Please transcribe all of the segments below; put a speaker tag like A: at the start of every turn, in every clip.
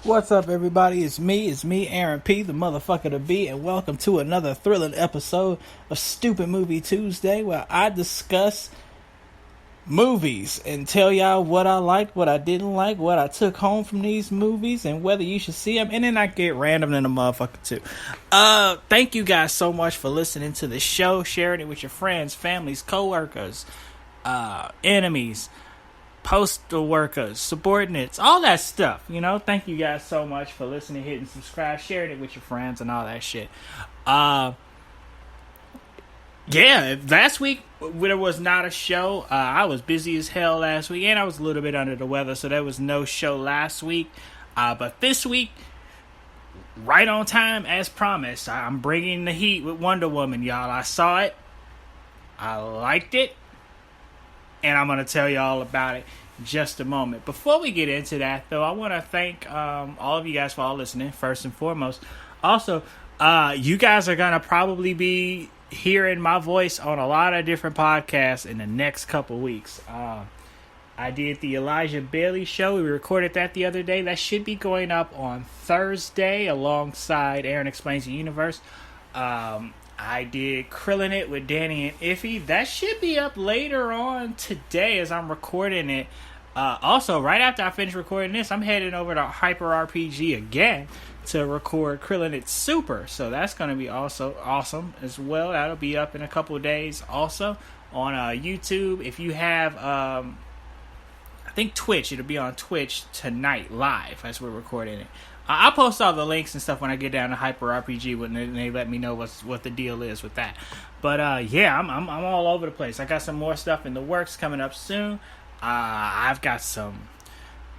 A: What's up, everybody? It's me, Aaron P, the motherfucker to be, and welcome to another thrilling episode of Stupid Movie Tuesday, where I discuss movies and tell y'all what I liked, what I didn't like, what I took home from these movies, and whether you should see them. And then I get random in the motherfucker too. Thank you guys so much for listening to the show, sharing it with your friends, families, coworkers, enemies, postal workers, subordinates, all that stuff, thank you guys so much for listening, hitting subscribe, sharing it with your friends and all that shit. Last week there was not a show. I was busy as hell last week, and I was a little bit under the weather, so there was no show last week. But this week, right on time as promised, I'm bringing the heat with Wonder Woman, y'all. I saw it, I liked it, and I'm going to tell you all about it in just a moment. Before we get into that, though, I want to thank all of you guys for all listening, first and foremost. Also, you guys are going to probably be hearing my voice on a lot of different podcasts in the next couple weeks. I did the Elijah Bailey show. We recorded that the other day. That should be going up on Thursday alongside Aaron Explains the Universe. I did Krillin' It with Danny and Iffy. That should be up later on today as I'm recording it. Also, right after I finish recording this, I'm heading over to Hyper RPG again to record Krillin' It Super. So that's going to be also awesome as well. That'll be up in a couple of days also on YouTube. If you have, I think Twitch, it'll be on Twitch tonight live as we're recording it. I'll post all the links and stuff when I get down to Hyper RPG when they let me know what the deal is with that. But I'm all over the place. I got some more stuff in the works coming up soon. I've got some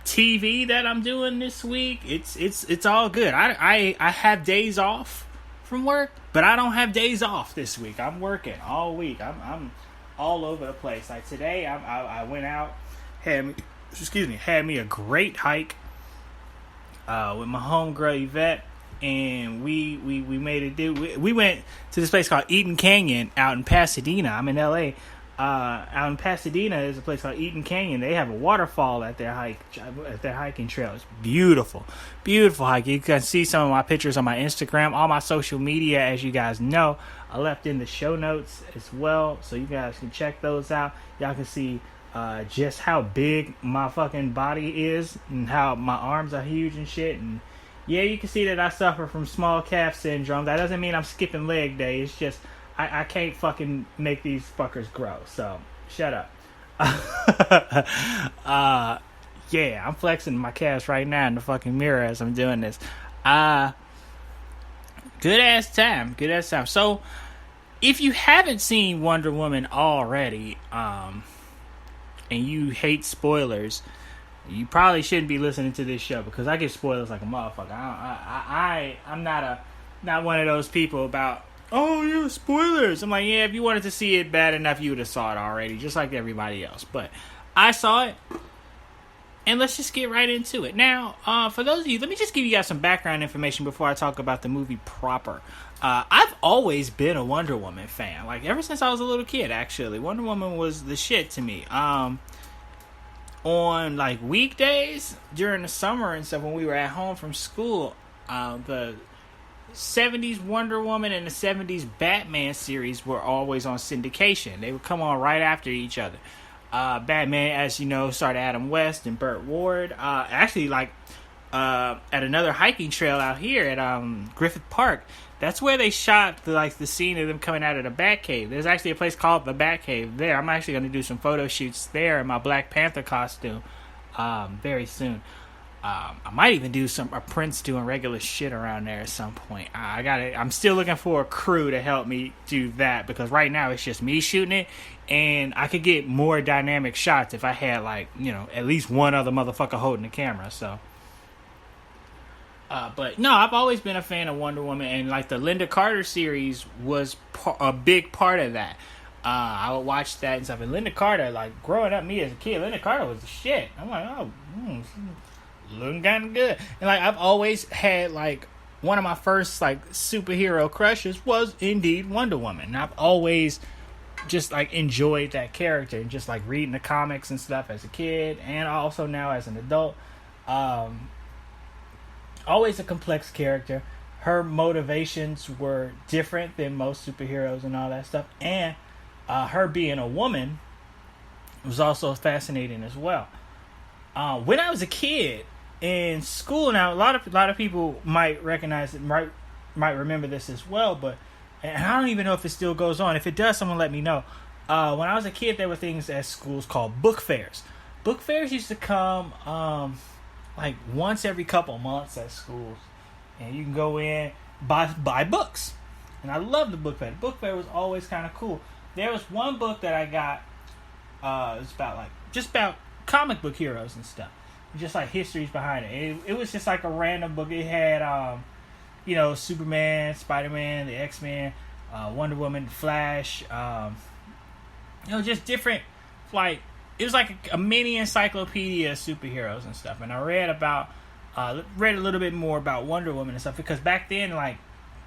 A: TV that I'm doing this week. It's all good. I have days off from work, but I don't have days off this week. I'm working all week. I'm all over the place. Like today, I went out, had me a great hike with my homegirl Yvette, and we made it do. We went to this place called Eaton Canyon out in Pasadena. I'm in LA. Out in Pasadena is a place called Eaton Canyon. They have a waterfall at their hiking trail. It's beautiful hike. You can see some of my pictures on my Instagram, all my social media, as you guys know. I left in the show notes as well, so you guys can check those out. Y'all can see just how big my fucking body is and how my arms are huge and shit. And yeah, you can see that I suffer from small calf syndrome. That doesn't mean I'm skipping leg day. It's just I can't fucking make these fuckers grow. So shut up. I'm flexing my calves right now in the fucking mirror as I'm doing this. Good ass time. So if you haven't seen Wonder Woman already, and you hate spoilers, you probably shouldn't be listening to this show because I get spoilers like a motherfucker. I'm not one of those people about, oh yeah, spoilers. I'm like, yeah, if you wanted to see it bad enough, you would have saw it already, just like everybody else. But I saw it, and let's just get right into it. Now, for those of you, let me just give you guys some background information before I talk about the movie proper. I've always been a Wonder Woman fan. Like, ever since I was a little kid, actually. Wonder Woman was the shit to me. On, like, weekdays during the summer and stuff when we were at home from school, the 70s Wonder Woman and the 70s Batman series were always on syndication. They would come on right after each other. Batman, as you know, starred Adam West and Burt Ward. Actually, like, at another hiking trail out here at Griffith Park, that's where they shot the scene of them coming out of the Batcave. There's actually a place called the Batcave there. I'm actually going to do some photo shoots there in my Black Panther costume very soon. I might even do a Prince doing regular shit around there at some point. I'm still looking for a crew to help me do that because right now it's just me shooting it, and I could get more dynamic shots if I had at least one other motherfucker holding the camera. So. But no, I've always been a fan of Wonder Woman, and like the Linda Carter series was a big part of that. I would watch that and stuff. And Linda Carter, like growing up, me as a kid, Linda Carter was the shit. I'm like, looking kind of good. And like I've always had like one of my first like superhero crushes was indeed Wonder Woman. And I've always just like enjoyed that character and just like reading the comics and stuff as a kid and also now as an adult. always a complex character. Her motivations were different than most superheroes and all that stuff. And her being a woman was also fascinating as well. When I was a kid in school, now a lot of people might recognize it, might remember this as well, but and I don't even know if it still goes on. If it does, someone let me know. When I was a kid, there were things at schools called book fairs. Book fairs used to come like once every couple months at schools, and you can go in buy books. And I love the book fair. The book fair was always kind of cool. There was one book that I got. It was about comic book heroes and stuff, just like histories behind it. It was just like a random book. It had Superman, Spider-Man, the X-Men, Wonder Woman, Flash. Just different, like, it was like a mini encyclopedia of superheroes and stuff. And I read a little bit more about Wonder Woman and stuff, because back then, like,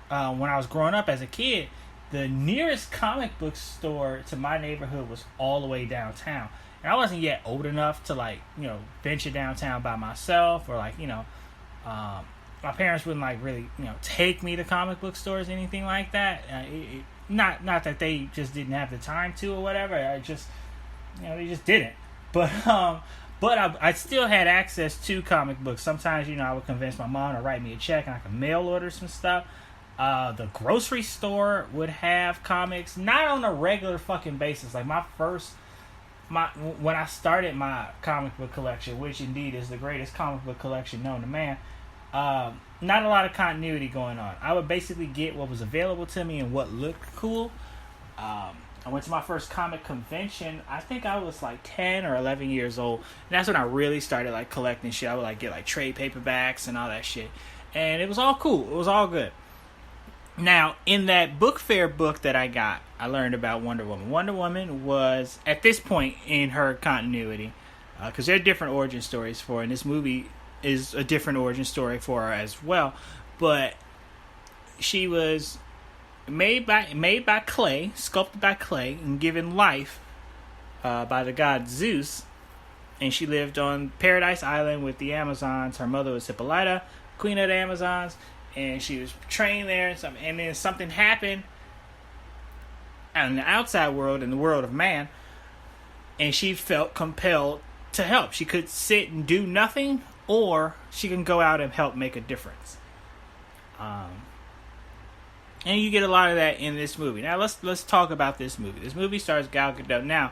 A: when I was growing up as a kid, the nearest comic book store to my neighborhood was all the way downtown. And I wasn't yet old enough to, like, venture downtown by myself, or, like, my parents wouldn't, like, really, take me to comic book stores or anything like that. Not that they just didn't have the time to or whatever. I just, they just didn't. But I still had access to comic books. Sometimes, I would convince my mom to write me a check and I could mail order some stuff. The grocery store would have comics, not on a regular fucking basis. Like when I started my comic book collection, which indeed is the greatest comic book collection known to man, not a lot of continuity going on. I would basically get what was available to me and what looked cool. I went to my first comic convention. I think I was like 10 or 11 years old. And that's when I really started like collecting shit. I would like get like trade paperbacks and all that shit. And it was all cool. It was all good. Now, in that book fair book that I got, I learned about Wonder Woman. Wonder Woman was, at this point in her continuity, because there are different origin stories for her, and this movie is a different origin story for her as well. But she was made by clay, sculpted by clay, and given life by the god Zeus. And she lived on Paradise Island with the Amazons. Her mother was Hippolyta, queen of the Amazons. And she was trained there, and then something happened in the outside world, in the world of man, and she felt compelled to help. She could sit and do nothing, or she can go out and help make a difference. And you get a lot of that in this movie. Now let's talk about this movie. This movie stars Gal Gadot. Now,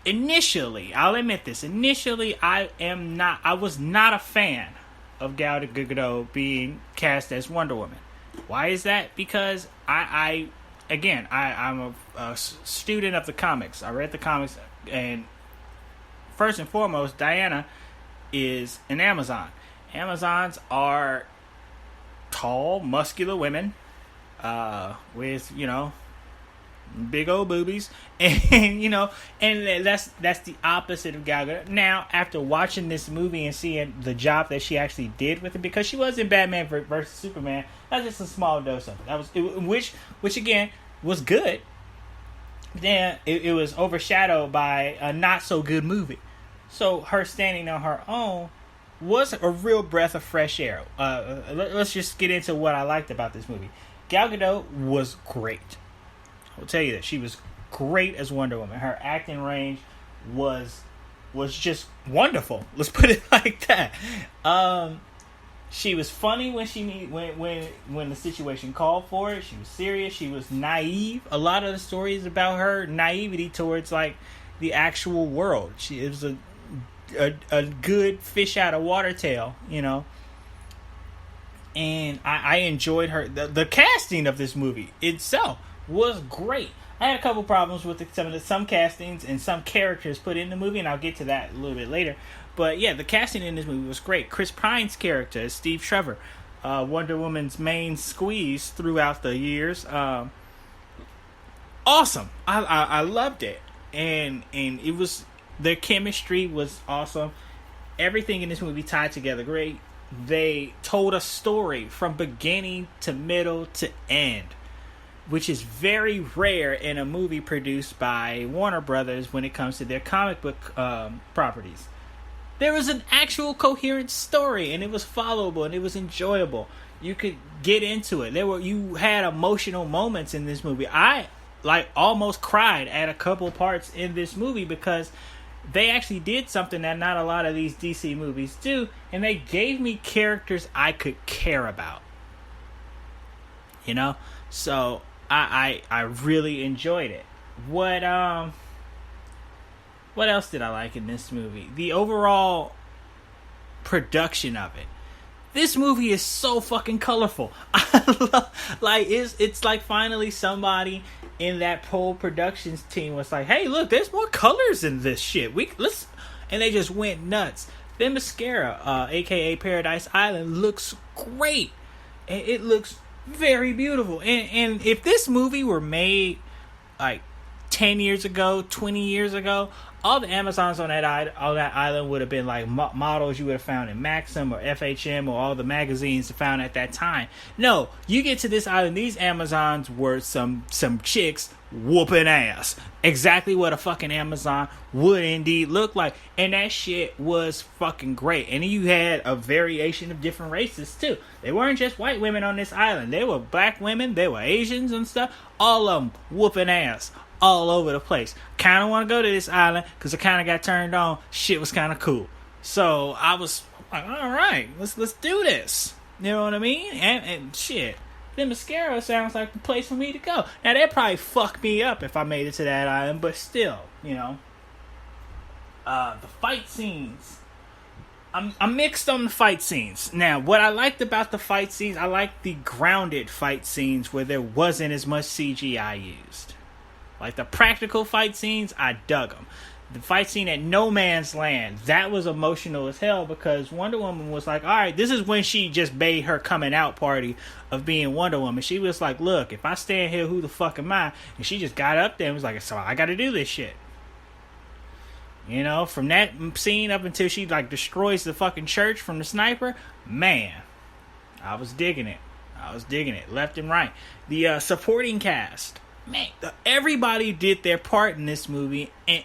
A: initially, I'll admit this. Initially, I was not a fan of Gal Gadot being cast as Wonder Woman. Why is that? Because I'm a student of the comics. I read the comics, and first and foremost, Diana is an Amazon. Amazons are tall, muscular women with, big old boobies, and that's the opposite of Gal Gadot. Now, after watching this movie and seeing the job that she actually did with it, because she was in Batman versus Superman, that's just a small dose of it. That was which again was good. Then it was overshadowed by a not so good movie. So her standing on her own was a real breath of fresh air. Let's just get into what I liked about this movie. Gal Gadot was great. I'll tell you that she was great as Wonder Woman. Her acting range was just wonderful. Let's put it like that. She was funny when the situation called for it. She was serious. She was naive. A lot of the stories about her naivety towards like the actual world. It was a good fish out of water tale, And I enjoyed her. The casting of this movie itself was great. I had a couple problems with some castings and some characters put in the movie, and I'll get to that a little bit later. But yeah, the casting in this movie was great. Chris Pine's character is Steve Trevor, Wonder Woman's main squeeze throughout the years. Awesome. I loved it, and it was, their chemistry was awesome. Everything in this movie tied together great. They told a story from beginning to middle to end, which is very rare in a movie produced by Warner Brothers when it comes to their comic book properties. There was an actual coherent story, and it was followable, and it was enjoyable. You could get into it. You had emotional moments in this movie. I almost cried at a couple parts in this movie because they actually did something that not a lot of these DC movies do, and they gave me characters I could care about. You know? So I really enjoyed it. What else did I like in this movie? The overall production of it. This movie is so fucking colorful. It's like finally somebody in that Pole Productions team was like, "Hey, look, there's more colors in this shit. And they just went nuts. Themyscira, aka Paradise Island, looks great. It looks very beautiful. And if this movie were made like 10 years ago, 20 years ago, all the Amazons on that island would have been like models you would have found in Maxim or FHM or all the magazines found at that time. No, you get to this island, these Amazons were some chicks whooping ass. Exactly what a fucking Amazon would indeed look like. And that shit was fucking great. And you had a variation of different races too. They weren't just white women on this island. They were black women, they were Asians and stuff. All of them whooping ass all over the place. Kind of want to go to this island because I kind of got turned on. Shit was kind of cool. So I was like, all right, let's do this. You know what I mean? And shit, Themyscira sounds like the place for me to go. Now that'd probably fuck me up if I made it to that island, but still, you know. The fight scenes. I'm mixed on the fight scenes. Now, what I liked about the fight scenes, I liked the grounded fight scenes where there wasn't as much CGI used. Like the practical fight scenes, I dug them. The fight scene at No Man's Land, that was emotional as hell because Wonder Woman was like, alright, this is when she just made her coming out party of being Wonder Woman. She was like, look, if I stand here, who the fuck am I? And she just got up there and was like, so I gotta do this shit. You know, from that scene up until she like destroys the fucking church from the sniper, man, I was digging it. Left and right. The supporting cast. Man, everybody did their part in this movie, and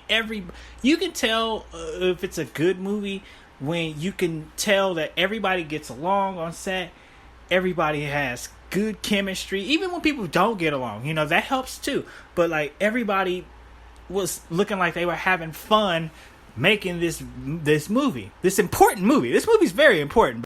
A: you can tell if it's a good movie when you can tell that everybody gets along on set, everybody has good chemistry, even when people don't get along, you know, that helps too. But like everybody was looking like they were having fun making this movie, this important movie. This movie's very important.